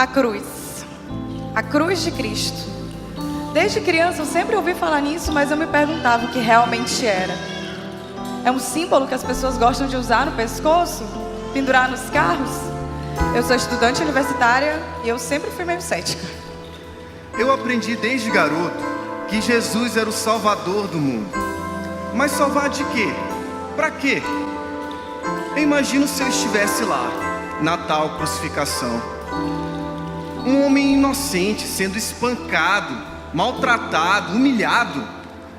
A cruz. A cruz de Cristo. Desde criança eu sempre ouvi falar nisso, mas eu me perguntava o que realmente era. É um símbolo que as pessoas gostam de usar no pescoço? Pendurar nos carros? Eu sou estudante universitária e eu sempre fui meio cética. Eu aprendi desde garoto que Jesus era o Salvador do mundo. Mas salvar de quê? Pra quê? Eu imagino se eu estivesse lá, na tal crucificação. Um homem inocente sendo espancado, maltratado, humilhado.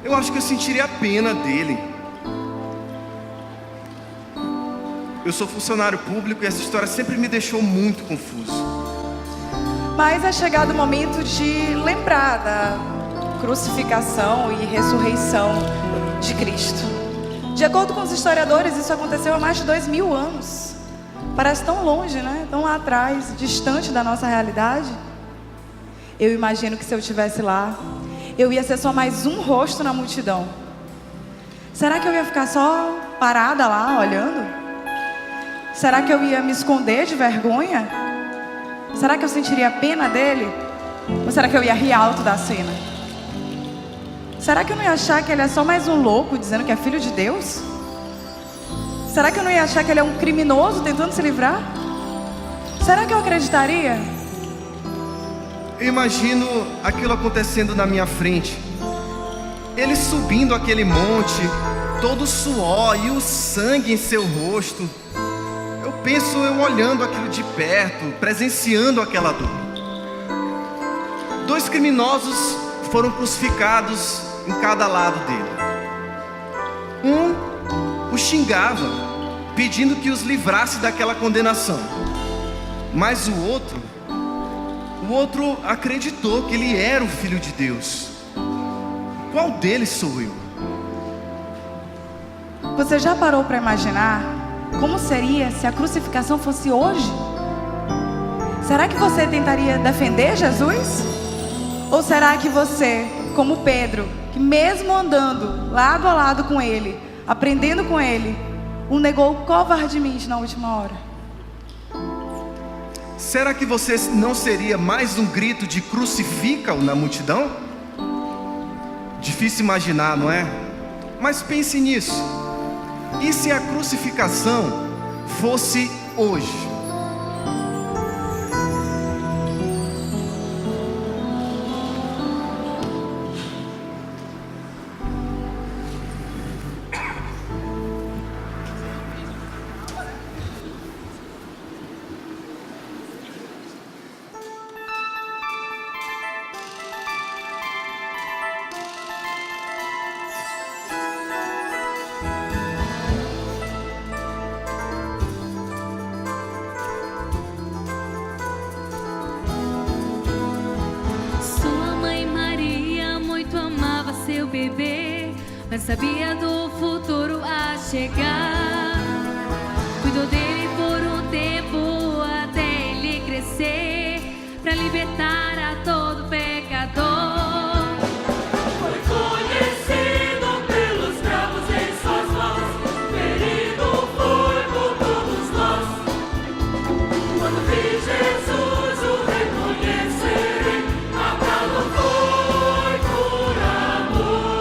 Eu acho que eu sentiria a pena dele. Eu sou funcionário público e essa história sempre me deixou muito confuso. Mas é chegado o momento de lembrar da crucificação e ressurreição de Cristo. De acordo com os historiadores, isso aconteceu há mais de 2000 anos. Parece tão longe, né? Tão lá atrás, distante da nossa realidade. Eu imagino que se eu estivesse lá, eu ia ser só mais um rosto na multidão. Será que eu ia ficar só parada lá, olhando? Será que eu ia me esconder de vergonha? Será que eu sentiria pena dele? Ou será que eu ia rir alto da cena? Será que eu não ia achar que ele é só mais um louco dizendo que é filho de Deus? Será que eu não ia achar que ele é um criminoso tentando se livrar? Será que eu acreditaria? Eu imagino aquilo acontecendo na minha frente. Ele subindo aquele monte, todo o suor e o sangue em seu rosto. Eu penso eu olhando aquilo de perto, presenciando aquela dor. 2 criminosos foram crucificados em cada lado dele. Um o xingava, pedindo que os livrasse daquela condenação. Mas o outro acreditou que ele era o Filho de Deus. Qual deles sou eu? Você já parou para imaginar como seria se a crucificação fosse hoje? Será que você tentaria defender Jesus? Ou será que você, como Pedro, que mesmo andando lado a lado com ele, aprendendo com ele, o negou covardemente na última hora? Será que você não seria mais um grito de crucifica-o na multidão? Difícil imaginar, não é? Mas pense nisso. E se a crucificação fosse hoje? Mas sabia do futuro a chegar. Cuidou dele por um tempo até ele crescer, pra libertar a todo pecador. Foi conhecido pelos cravos em suas mãos, ferido foi por todos nós. Quando vi Jesus o reconhecerei, matá-lo foi por amor.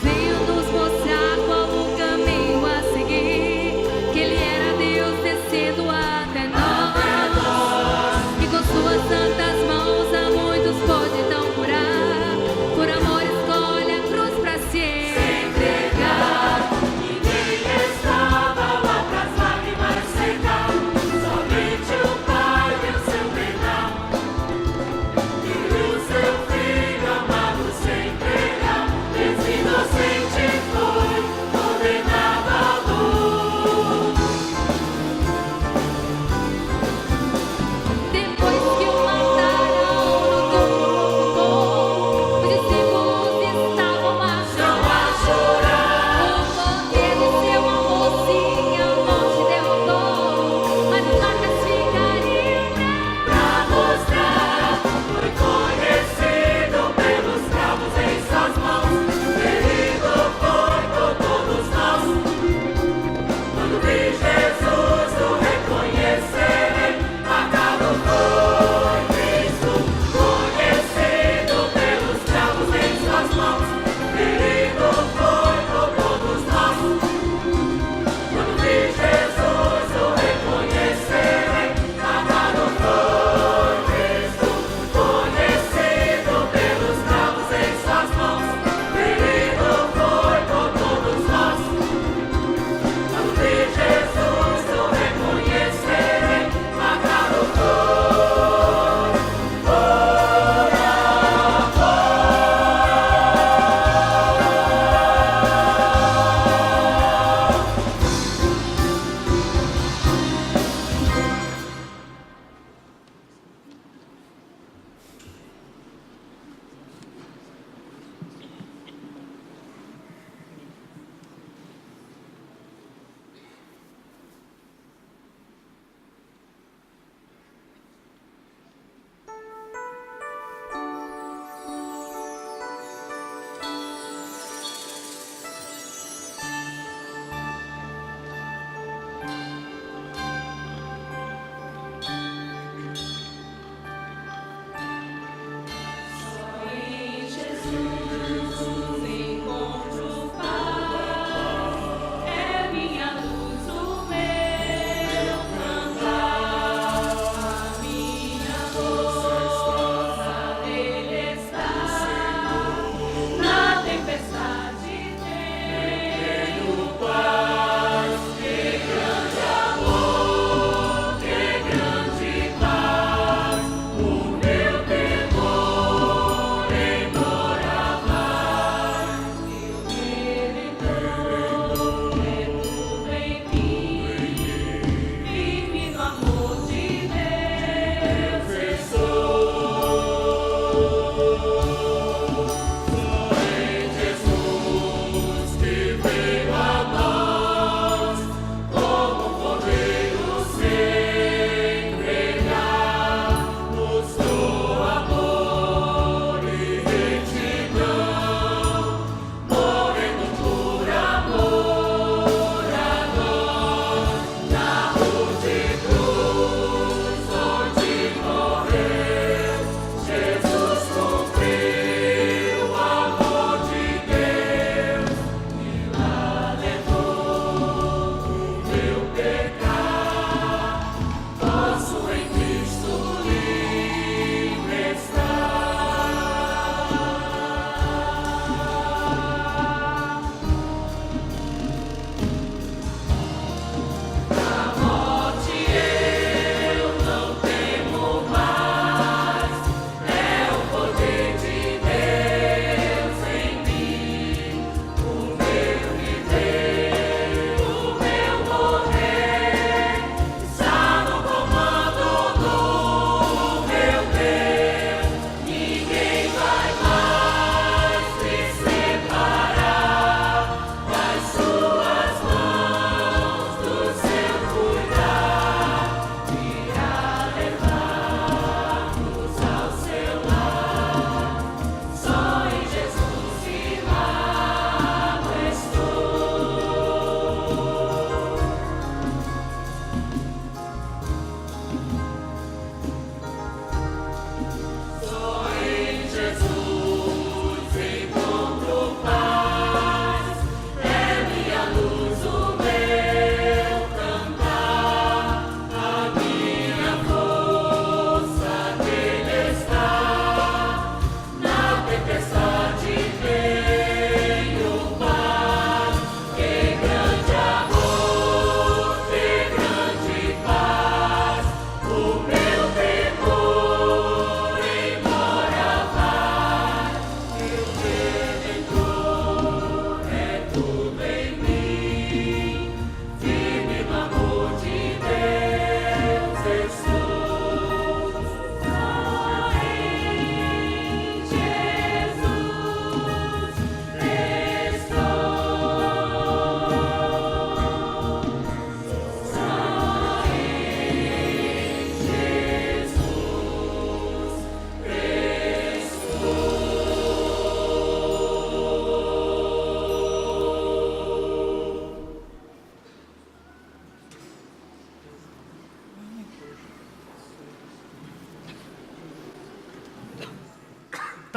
Veio nos mostrar qual o caminho a seguir, que ele era Deus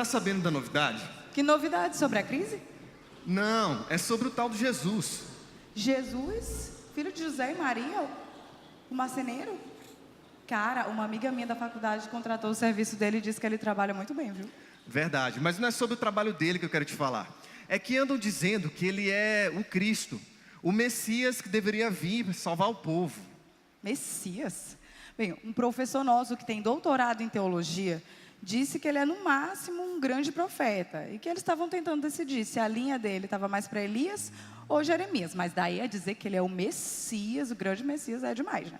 Tá sabendo da novidade? Que novidade sobre a crise? Não, é sobre o tal do Jesus. Jesus, filho de José e Maria, o marceneiro? Cara, uma amiga minha da faculdade contratou o serviço dele e disse que ele trabalha muito bem, viu? Verdade, mas não é sobre o trabalho dele que eu quero te falar. É que andam dizendo que ele é o Cristo, o Messias que deveria vir salvar o povo. Messias? Bem, um professor nosso que tem doutorado em teologia disse que ele é no máximo um grande profeta e que eles estavam tentando decidir se a linha dele estava mais para Elias ou Jeremias. Mas daí a dizer que ele é o Messias, o grande Messias, é demais, né?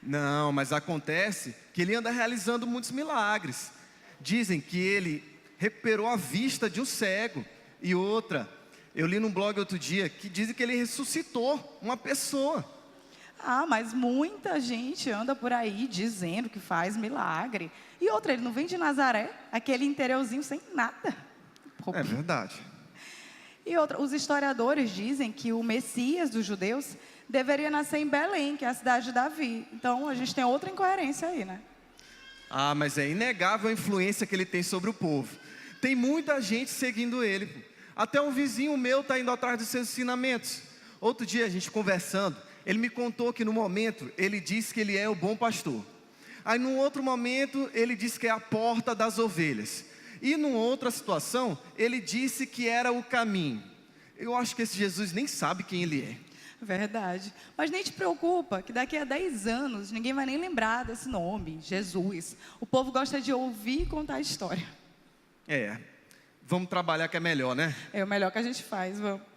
Não, mas acontece que ele anda realizando muitos milagres. Dizem que ele recuperou a vista de um cego. E outra, eu li num blog outro dia que dizem que ele ressuscitou uma pessoa. Ah, mas muita gente anda por aí dizendo que faz milagre. E outra, ele não vem de Nazaré, aquele interiorzinho sem nada. É verdade. E outra, os historiadores dizem que o Messias dos judeus deveria nascer em Belém, que é a cidade de Davi. Então, a gente tem outra incoerência aí, né? Ah, mas é inegável a influência que ele tem sobre o povo. Tem muita gente seguindo ele. Até um vizinho meu está indo atrás dos seus ensinamentos. Outro dia, a gente conversando, ele me contou que no momento, ele disse que ele é o bom pastor. Aí, num outro momento, ele disse que é a porta das ovelhas. E, numa outra situação, ele disse que era o caminho. Eu acho que esse Jesus nem sabe quem ele é. Verdade. Mas nem te preocupa, que daqui a 10 anos, ninguém vai nem lembrar desse nome, Jesus. O povo gosta de ouvir e contar a história. É, vamos trabalhar que é melhor, né? É o melhor que a gente faz, vamos.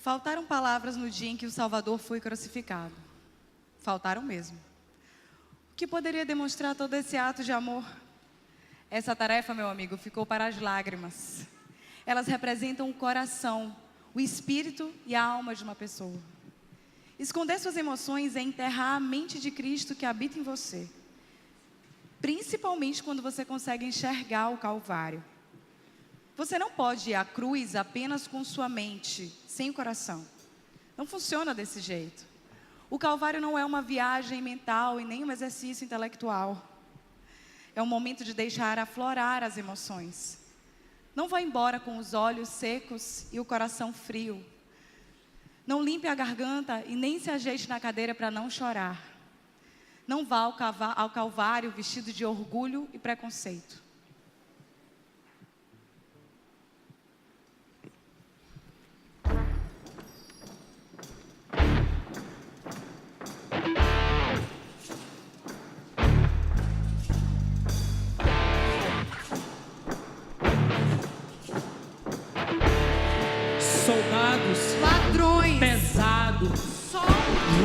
Faltaram palavras no dia em que o Salvador foi crucificado. Faltaram mesmo. O que poderia demonstrar todo esse ato de amor? Essa tarefa, meu amigo, ficou para as lágrimas. elas representam o coração, o espírito e a alma de uma pessoa. Esconder suas emoções é enterrar a mente de Cristo que habita em você. Principalmente quando você consegue enxergar o Calvário. Você não pode ir à cruz apenas com sua mente, sem o coração. Não funciona desse jeito. O Calvário não é uma viagem mental e nem um exercício intelectual. É um momento de deixar aflorar as emoções. Não vá embora com os olhos secos e o coração frio. Não limpe a garganta e nem se ajeite na cadeira para não chorar. Não vá ao Calvário vestido de orgulho e preconceito. Soldados, ladrões, pesados, sol,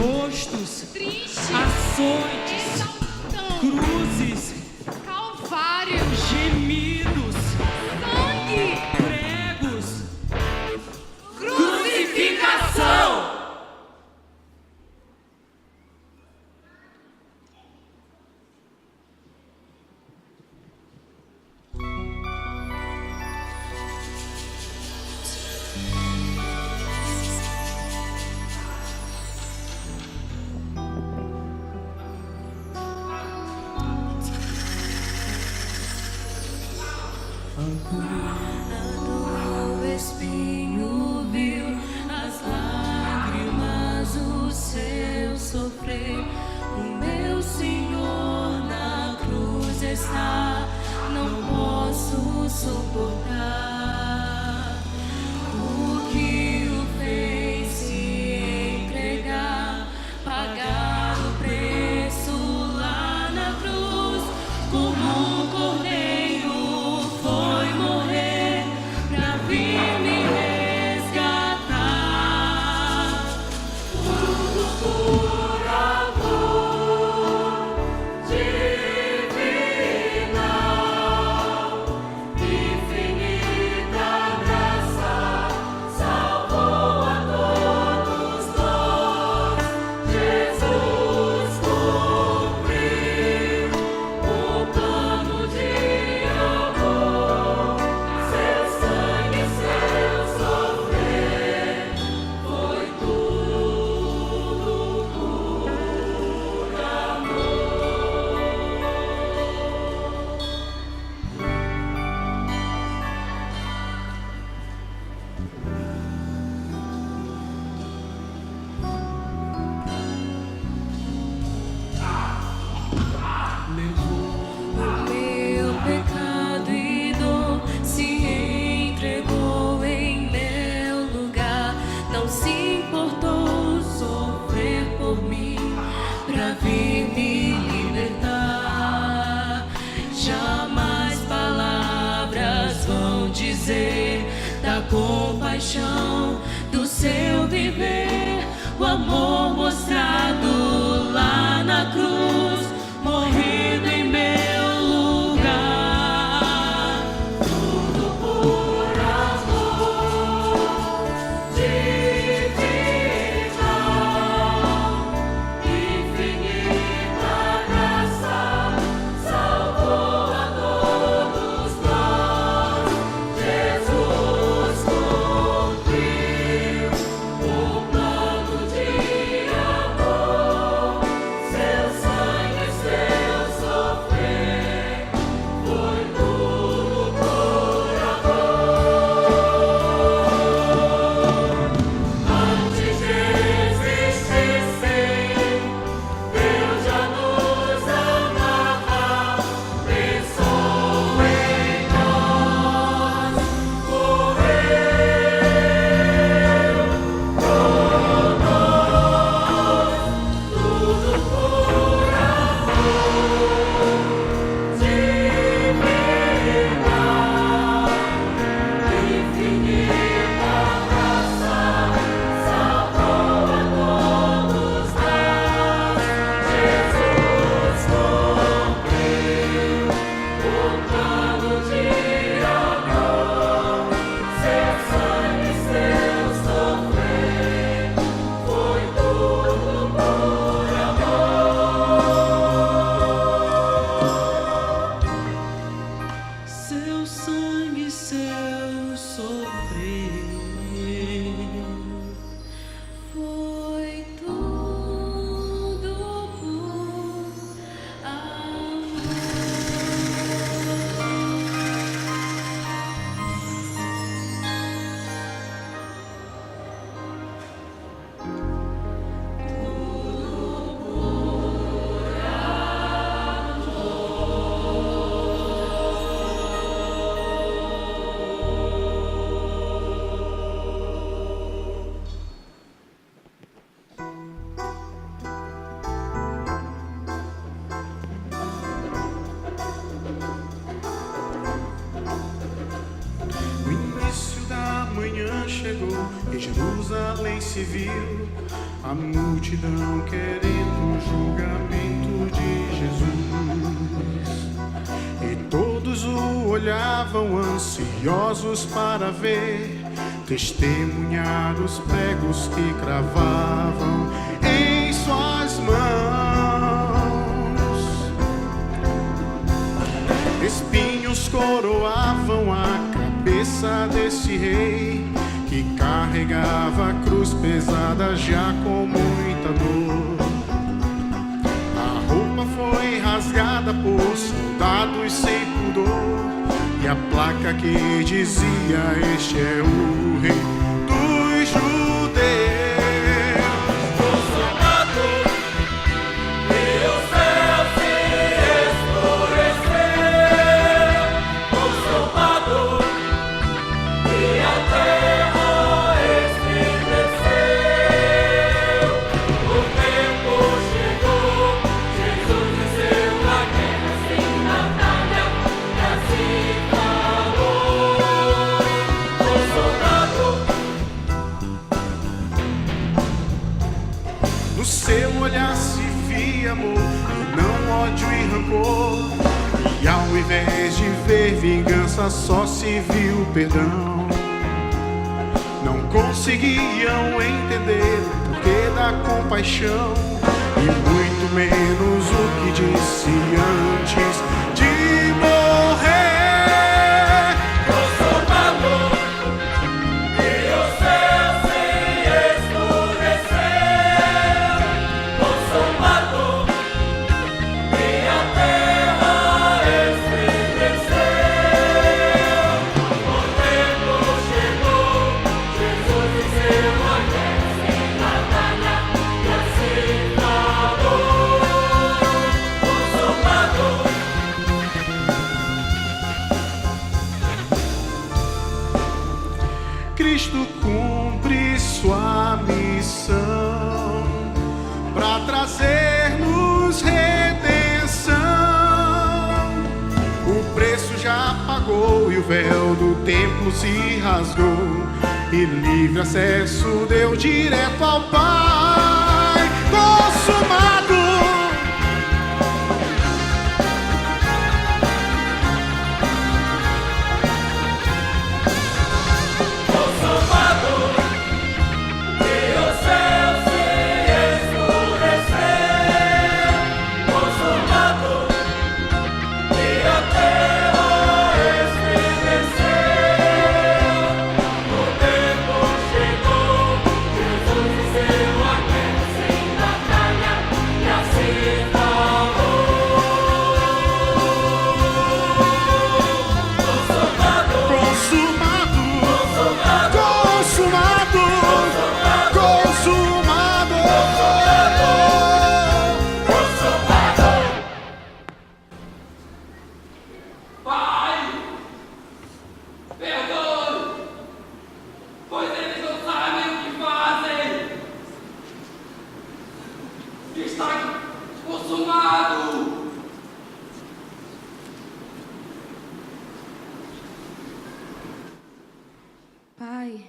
rostos, triste, açoites, exaustão, cruzes, calvário, gemidos, sangue, pregos, crucificação. O espinho viu as lágrimas, o seu sofrer. O meu Senhor na cruz está, não posso suportar o que o fez se entregar, pagar o preço lá na cruz, como um cordeiro foi morrer pra vir me resgatar. Tudo por amor divinal, infinita graça salvou a todos nós. Jesus cumpriu o plano de amor, seu sangue, seu sofrer, foi tudo por amor. O meu pecado e dor se entregou em meu lugar. Não se importou sofrer por mim pra vir me libertar. Jamais palavras vão dizer da compaixão do seu viver, o amor mostrado lá na cruz, morrendo em meu lugar. Tudo por amor divinal, infinita graça salvou a todos nós. Jesus cumpriu o plano de em Jerusalém se viu a multidão querendo o julgamento de Jesus. E todos o olhavam ansiosos para ver, testemunhar os pregos que cravavam em suas mãos. Espinhos coroavam a cabeça desse rei, que carregava a cruz pesada já com muita dor. A roupa foi rasgada por soldados sem pudor, e a placa que dizia: este é o rei dos judeus. No seu olhar se via amor e não ódio e rancor, e ao invés de ver vingança só se viu perdão. Não conseguiam entender o porquê da compaixão, e muito menos o que disse antes de morrer. Cristo cumpre sua missão para trazer-nos redenção. O preço já pagou e o véu do templo se rasgou, e livre acesso deu direto ao Pai. Consumado. Pai,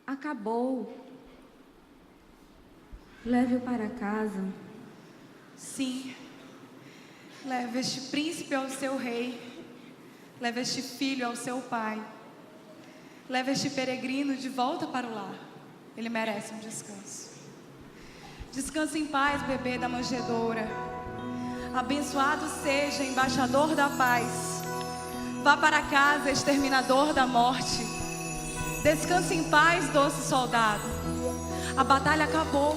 acabou. Leve-o para casa. Sim, leve este príncipe ao seu rei, leve este filho ao seu pai, leve este peregrino de volta para o lar. Ele merece um descanso. Descanse em paz, bebê da manjedoura. Abençoado seja, embaixador da paz. Vá para casa, exterminador da morte. Descanse em paz, doce soldado. A batalha acabou.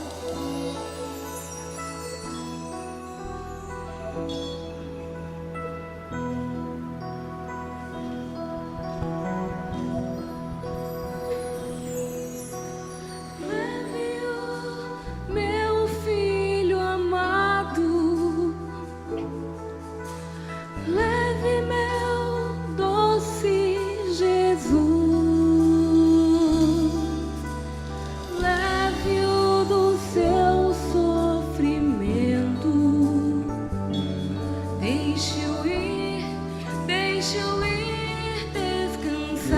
Meu filho amado, leve meu doce Jesus, leve-o do seu sofrimento, deixe-o ir descansar.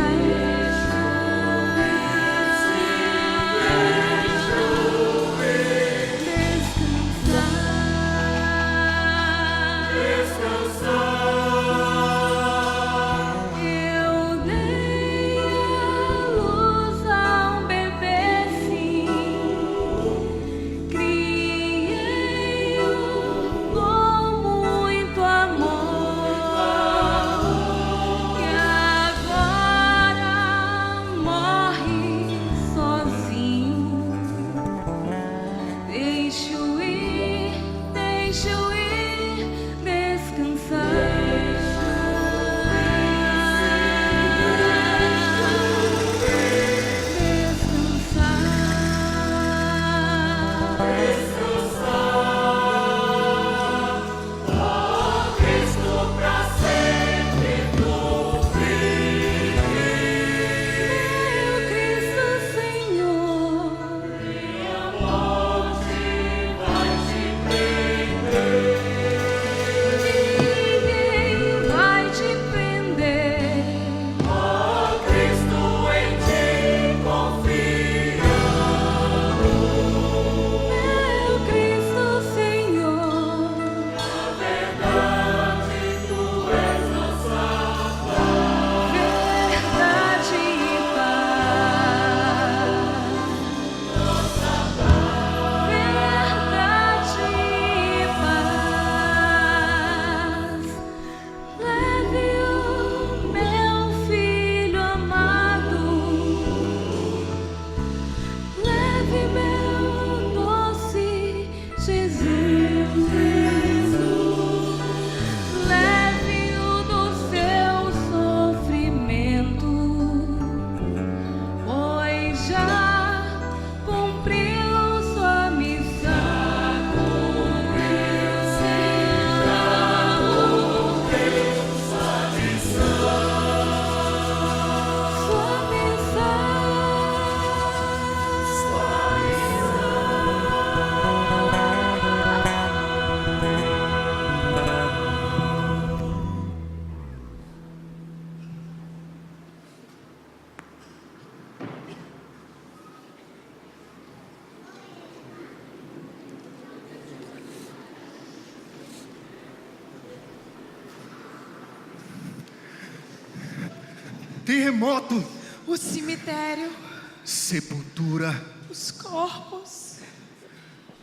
terremoto, o cemitério, sepultura. os corpos,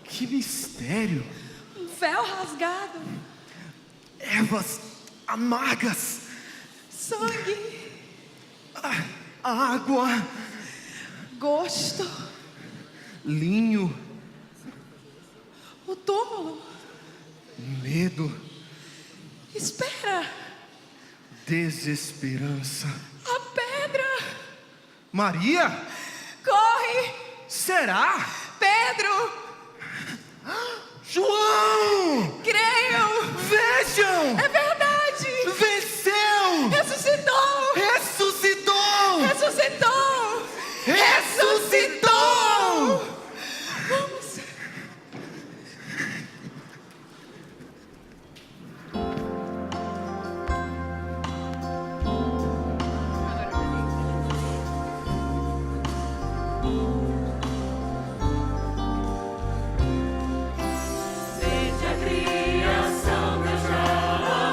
Que mistério! um véu rasgado, Ervas amargas, sangue, água, gosto, linho, o túmulo. medo, Espera, desesperança. a pedra. Maria, Corre, será? Pedro. João! Creiam. Vejam! É verdade. Venceu! Ressuscitou. Ressuscitou! Ressuscitou. Ressuscitou! Vamos. Desde a criação Deus já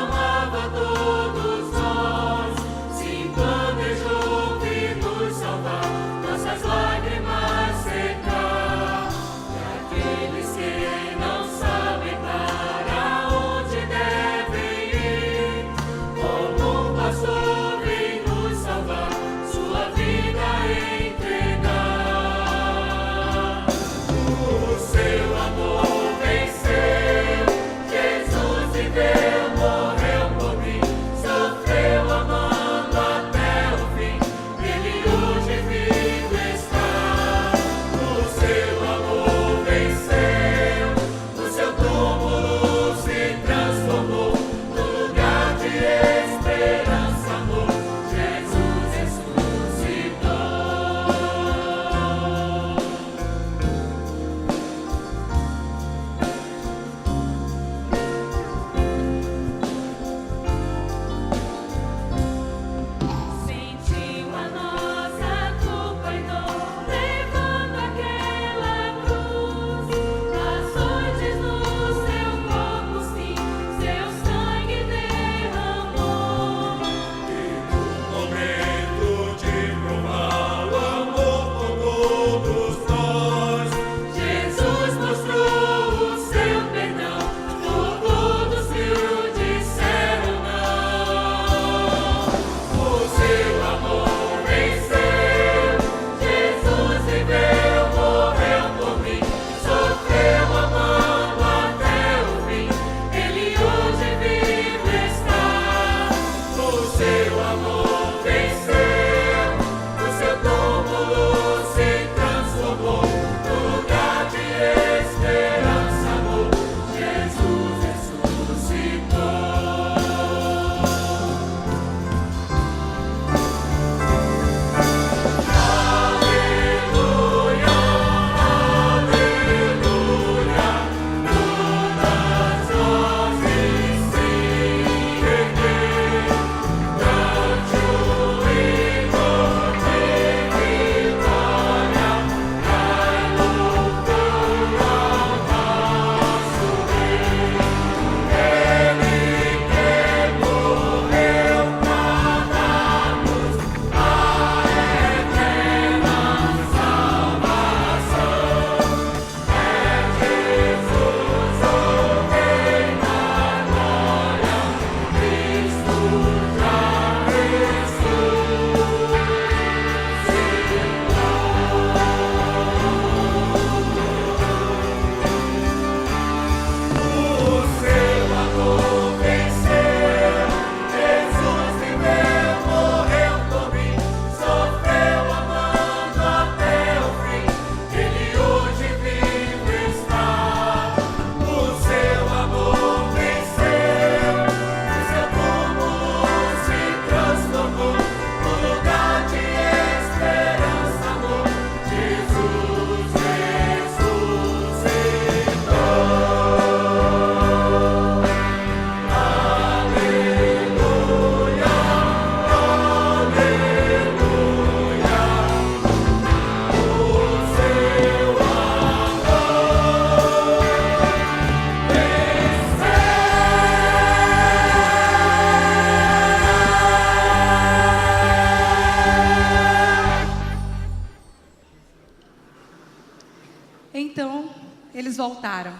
voltaram,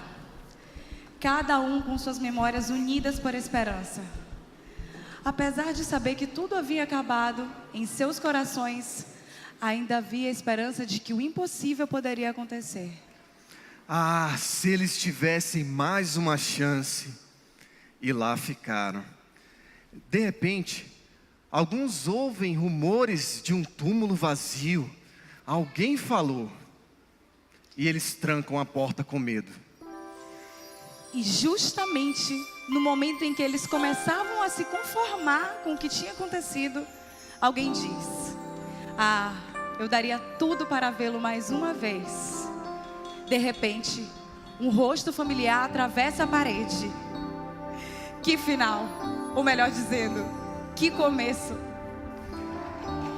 cada um com suas memórias unidas por esperança. Apesar de saber que tudo havia acabado, em seus corações ainda havia esperança de que o impossível poderia acontecer. Ah, se eles tivessem mais uma chance. E lá ficaram. De repente, alguns ouvem rumores de um túmulo vazio. Alguém falou. E eles trancam a porta com medo. E justamente no momento em que eles começavam a se conformar com o que tinha acontecido, alguém diz: ah, eu daria tudo para vê-lo mais uma vez. De repente, um rosto familiar atravessa a parede. Que final, ou melhor dizendo, que começo.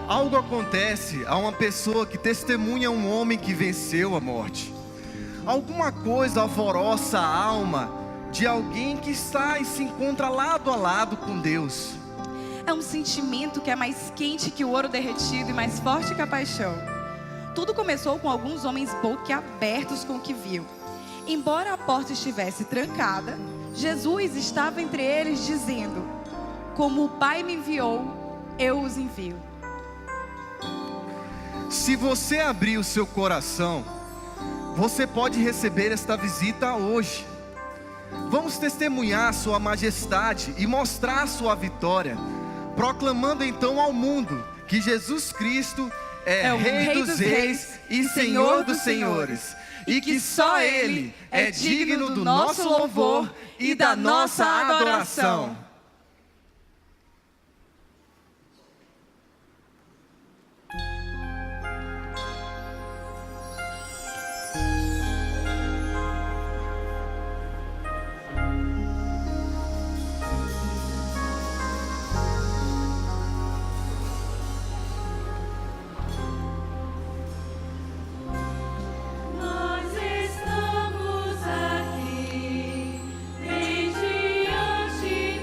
Algo acontece a uma pessoa que testemunha um homem que venceu a morte. Alguma coisa alvoroça a alma de alguém que está e se encontra lado a lado com Deus. É um sentimento que é mais quente que o ouro derretido e mais forte que a paixão. Tudo começou com alguns homens boquiabertos com o que viu. Embora a porta estivesse trancada, Jesus estava entre eles dizendo: como o Pai me enviou, eu os envio. Se você abrir o seu coração, você pode receber esta visita hoje. Vamos testemunhar sua majestade e mostrar sua vitória, proclamando então ao mundo que Jesus Cristo é o Rei dos Reis e Senhor dos Senhores, e que só Ele é digno do nosso louvor e da nossa adoração. Nós estamos aqui, bem diante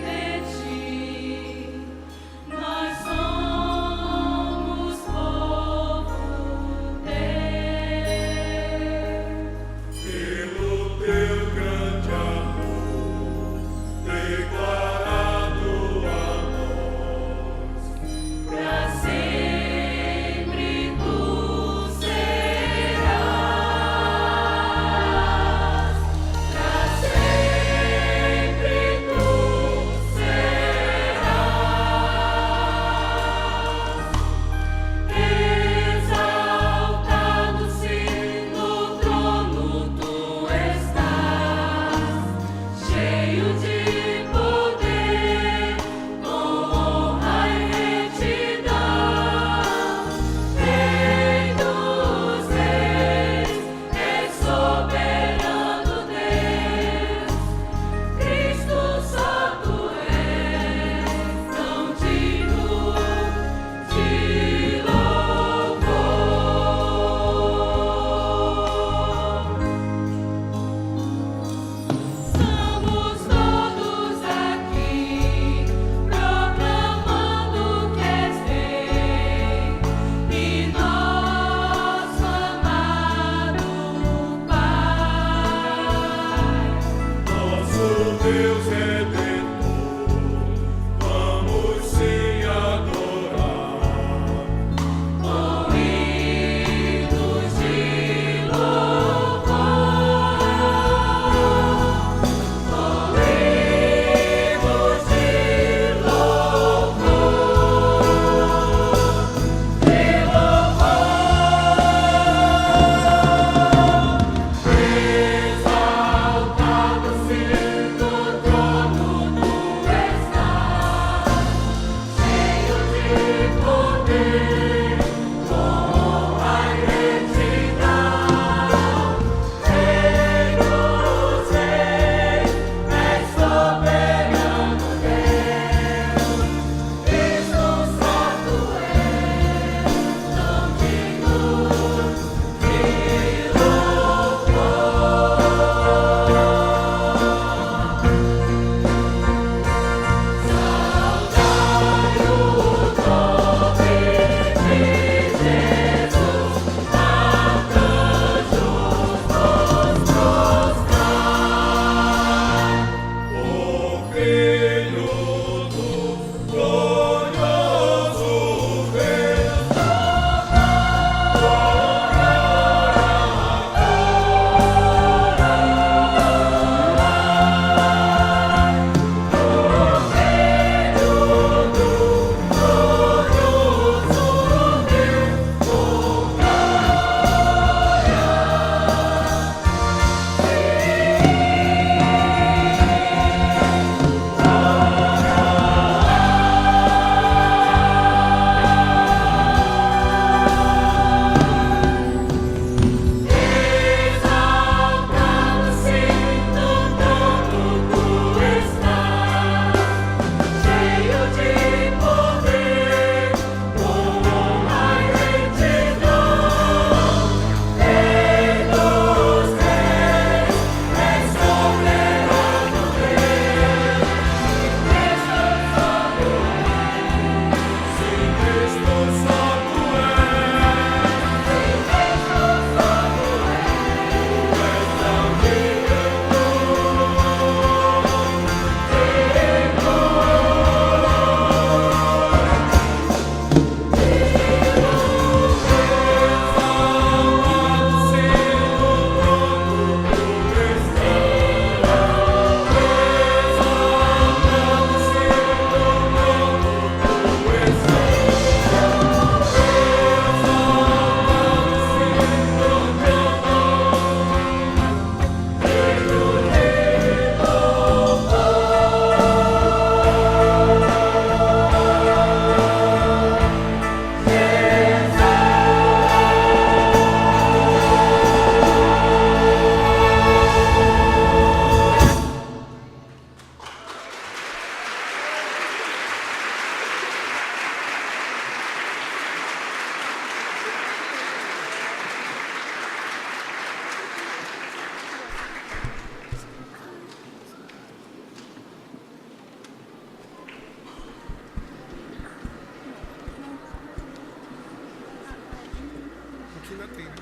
ainda tem, né?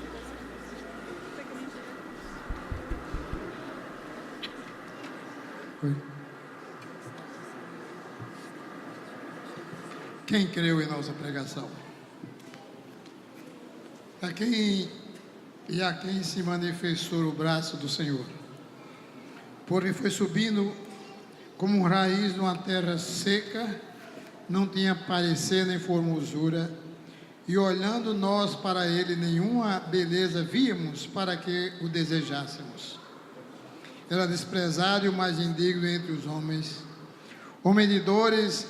Quem creu em nossa pregação? A quem se manifestou o braço do Senhor? Porém foi subindo como raiz numa terra seca, não tinha parecer nem formosura, e olhando nós para ele, nenhuma beleza víamos para que o desejássemos. Era desprezado e o mais indigno entre os homens, homem de dores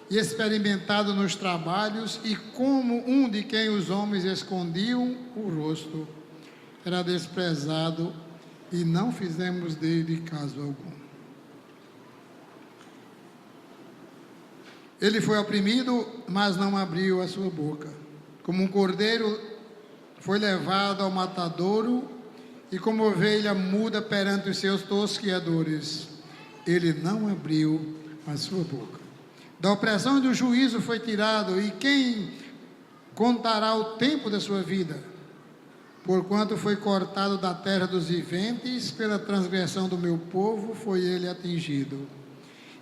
e experimentado nos trabalhos, e como um de quem os homens escondiam o rosto, era desprezado e não fizemos dele caso algum. Ele foi oprimido, mas não abriu a sua boca. Como um cordeiro foi levado ao matadouro, e como ovelha muda perante os seus tosquiadores, ele não abriu a sua boca. Da opressão e do juízo foi tirado, e quem contará o tempo da sua vida? Porquanto foi cortado da terra dos viventes, pela transgressão do meu povo foi ele atingido.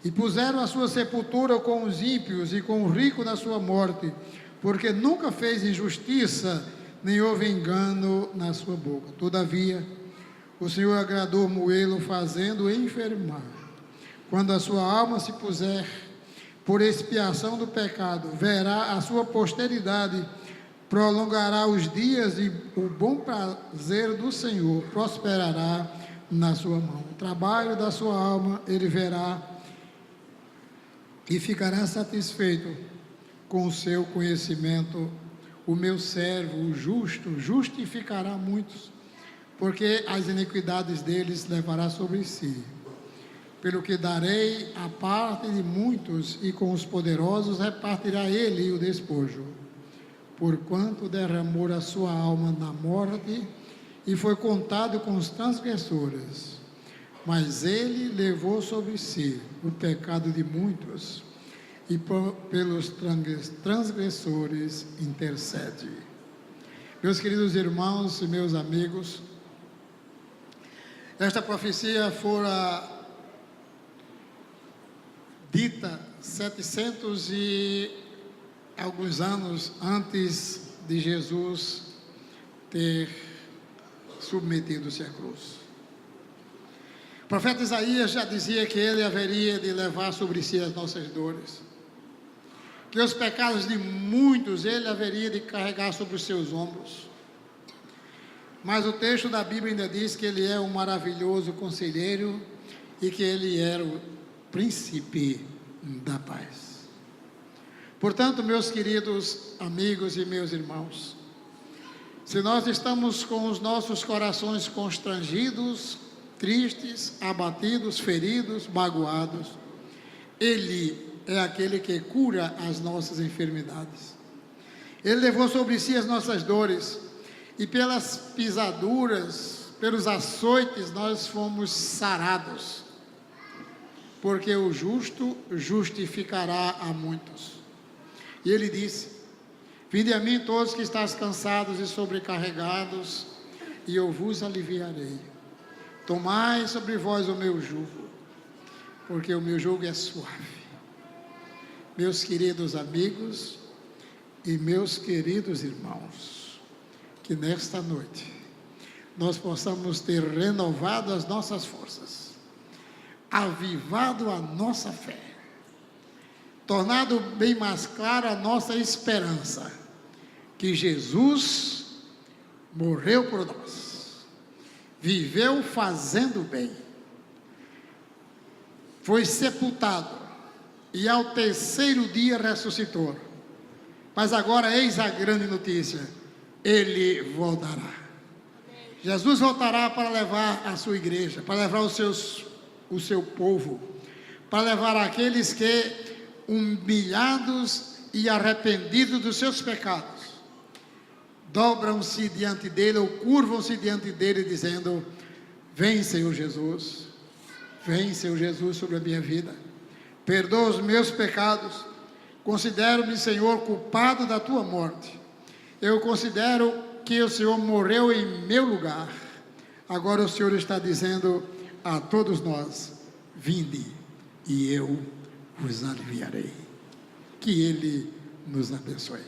E puseram a sua sepultura com os ímpios e com o rico na sua morte, porque nunca fez injustiça, nem houve engano na sua boca. Todavia, o Senhor agradou moê-lo, fazendo-o enfermar. Quando a sua alma se puser por expiação do pecado, verá a sua posteridade, prolongará os dias, e o bom prazer do Senhor prosperará na sua mão. O trabalho da sua alma ele verá e ficará satisfeito com o seu conhecimento. O meu servo, o justo, justificará muitos, porque as iniquidades deles levará sobre si. Pelo que darei a parte de muitos, e com os poderosos repartirá ele o despojo. Porquanto derramou a sua alma na morte, e foi contado com os transgressores. Mas ele levou sobre si o pecado de muitos, e pelos transgressores intercede. Meus queridos irmãos e meus amigos, esta profecia fora dita 700 e alguns anos antes de Jesus ter submetido-se à cruz. O profeta Isaías já dizia que ele haveria de levar sobre si as nossas dores, que os pecados de muitos ele haveria de carregar sobre os seus ombros. Mas o texto da Bíblia ainda diz que ele é um maravilhoso conselheiro e que ele era o príncipe da paz. Portanto, meus queridos amigos e meus irmãos, se nós estamos com os nossos corações constrangidos, tristes, abatidos, feridos, magoados, ele é aquele que cura as nossas enfermidades. Ele levou sobre si as nossas dores, e pelas pisaduras, pelos açoites, nós fomos sarados, porque o justo justificará a muitos. E ele disse: vinde a mim todos que estáis cansados e sobrecarregados, e eu vos aliviarei. Tomai sobre vós o meu jugo, porque o meu jugo é suave. Meus queridos amigos e meus queridos irmãos, que nesta noite nós possamos ter renovado as nossas forças, avivado a nossa fé, tornado bem mais clara a nossa esperança, que Jesus morreu por nós, viveu fazendo bem, foi sepultado, e ao terceiro dia ressuscitou. Mas agora eis a grande notícia: ele voltará. Jesus voltará para levar a sua igreja, para levar o seu povo, para levar aqueles que, humilhados e arrependidos dos seus pecados, dobram-se diante dele ou curvam-se diante dele, dizendo: vem, Senhor Jesus, vem, Senhor Jesus, sobre a minha vida. Perdoa os meus pecados, considero-me, Senhor, culpado da tua morte. Eu considero porque o Senhor morreu em meu lugar, agora o Senhor está dizendo a todos nós: vinde e eu vos aliviarei. Que Ele nos abençoe.